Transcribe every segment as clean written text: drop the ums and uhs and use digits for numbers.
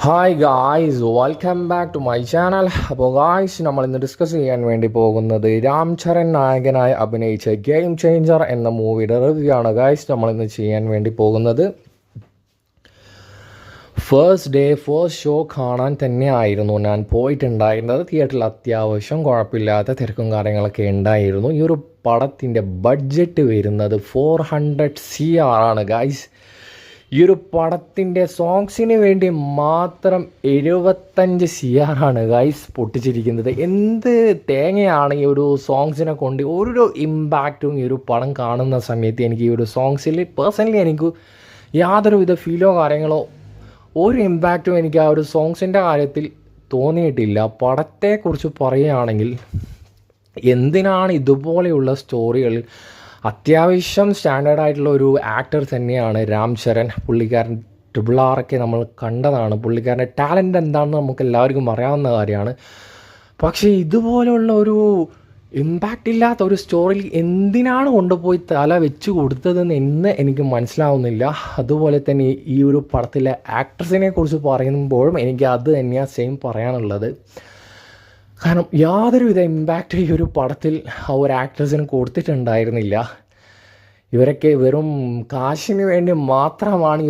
Hi guys, welcome back to my channel. അപ്പോൾ guys, നമ്മൾ ഇന്ന് ഡിസ്കസ് ചെയ്യാൻ വേണ്ടി പോകുന്നത് രാം ചരൺ നായകനായി അഭിനയിച്ച ഗെയിം ചേഞ്ചർ എന്ന മൂവിയുടെ റിവ്യൂ ആണ്. ഗായ്സ്, നമ്മളിന്ന് ചെയ്യാൻ വേണ്ടി പോകുന്നത് ഫസ്റ്റ് ഷോ കാണാൻ തന്നെയായിരുന്നു ഞാൻ പോയിട്ടുണ്ടായിരുന്നത്. തിയേറ്ററിൽ അത്യാവശ്യം കുഴപ്പമില്ലാത്ത തിരക്കും കാര്യങ്ങളൊക്കെ ഉണ്ടായിരുന്നു. ഈ ഒരു പടത്തിൻ്റെ ബഡ്ജറ്റ് വരുന്നത് 400 CR ആണ് ഗായ്സ്. ഈ ഒരു പടത്തിൻ്റെ സോങ്സിന് വേണ്ടി മാത്രം 75 CR ആണ് ഗൈസ് പൊട്ടിച്ചിരിക്കുന്നത്. എന്ത് തേങ്ങയാണ് ഈ ഒരു സോങ്സിനെ കൊണ്ട് ഒരു ഇമ്പാക്റ്റും ഈ ഒരു പടം കാണുന്ന സമയത്ത് എനിക്ക് ഈ ഒരു സോങ്സിൽ പേഴ്സണലി എനിക്ക് യാതൊരുവിധ ഫീലോ കാര്യങ്ങളോ ഒരു ഇമ്പാക്റ്റും എനിക്ക് ആ ഒരു സോങ്സിൻ്റെ കാര്യത്തിൽ തോന്നിയിട്ടില്ല. പടത്തെക്കുറിച്ച് പറയുകയാണെങ്കിൽ എന്തിനാണ് ഇതുപോലെയുള്ള സ്റ്റോറികൾ, അത്യാവശ്യം സ്റ്റാൻഡേർഡ് ആയിട്ടുള്ള ഒരു ആക്ടർ തന്നെയാണ് രാം ചരൺ. പുള്ളിക്കാരൻ RRR നമ്മൾ കണ്ടതാണ്. പുള്ളിക്കാരൻ്റെ ടാലൻ്റ് എന്താണെന്ന് നമുക്ക് എല്ലാവർക്കും അറിയാവുന്ന കാര്യമാണ്. പക്ഷേ ഇതുപോലെയുള്ള ഒരു ഇമ്പാക്റ്റ് ഇല്ലാത്ത ഒരു സ്റ്റോറിയിൽ എന്തിനാണ് കൊണ്ടുപോയി തല വെച്ച് കൊടുത്തതെന്ന് എനിക്ക് മനസ്സിലാവുന്നില്ല. അതുപോലെ തന്നെ ഈ ഒരു പടത്തിലെ ആക്ട്രസിനെ കുറിച്ച് പറയുമ്പോഴും എനിക്ക് അത് തന്നെയാണ് സെയിം പറയാനുള്ളത്. കാരണം യാതൊരുവിധ ഇമ്പാക്റ്റ് ഈ ഒരു പടത്തിൽ ആ ഒരു ആക്ട്രസിന് കൊടുത്തിട്ടുണ്ടായിരുന്നില്ല. ഇവരൊക്കെ വെറും കാശിന് വേണ്ടി മാത്രമാണ് ഈ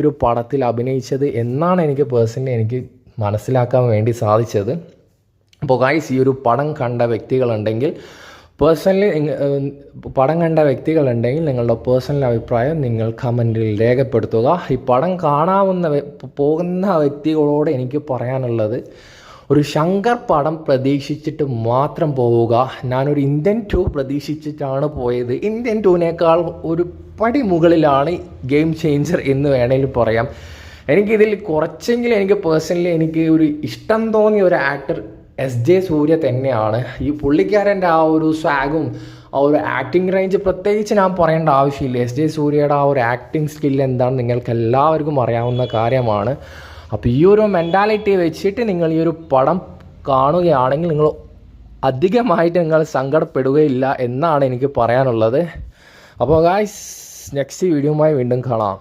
ഒരു പടത്തിൽ അഭിനയിച്ചത് എന്നാണ് എനിക്ക് പേഴ്സണലി മനസ്സിലാക്കാൻ വേണ്ടി സാധിച്ചത്. അപ്പോൾ ഗൈസ്, ഈ ഒരു പടം കണ്ട വ്യക്തികളുണ്ടെങ്കിൽ നിങ്ങളുടെ പേഴ്സണൽ അഭിപ്രായം നിങ്ങൾ കമൻറ്റിൽ രേഖപ്പെടുത്തുക. ഈ പടം പോകുന്ന വ്യക്തികളോട് എനിക്ക് പറയാനുള്ളത്, ഒരു ശങ്കർ പടം പ്രതീക്ഷിച്ചിട്ട് മാത്രം പോവുക. ഞാനൊരു ഇന്ത്യൻ 2 പ്രതീക്ഷിച്ചിട്ടാണ് പോയത്. ഇന്ത്യൻ 2നേക്കാൾ ഒരു പടി മുകളിലാണ് ഗെയിം ചേഞ്ചർ എന്ന് വേണമെങ്കിൽ പറയാം. എനിക്കിതിൽ കുറച്ചെങ്കിലും പേഴ്സണലി ഒരു ഇഷ്ടം തോന്നിയ ഒരു ആക്ടർ SJ സൂര്യ തന്നെയാണ്. ഈ പുള്ളിക്കാരൻ്റെ ആ ഒരു സ്വാഗും ആ ഒരു ആക്ടിങ് റേഞ്ച് പ്രത്യേകിച്ച് ഞാൻ പറയേണ്ട ആവശ്യമില്ല. SJ സൂര്യയുടെ ആ ഒരു ആക്ടിങ് സ്കില്ല് എന്താണെന്ന് നിങ്ങൾക്ക് എല്ലാവർക്കും അറിയാവുന്ന കാര്യമാണ്. അപ്പോൾ ഈ ഒരു മെൻറ്റാലിറ്റി വെച്ചിട്ട് നിങ്ങൾ ഈ ഒരു പടം കാണുകയാണെങ്കിൽ അധികമായിട്ട് നിങ്ങൾ സങ്കടപ്പെടുകയില്ല എന്നാണ് എനിക്ക് പറയാനുള്ളത്. അപ്പോൾ ഗായ്സ്, നെക്സ്റ്റ് വീഡിയോയുമായി വീണ്ടും കാണാം.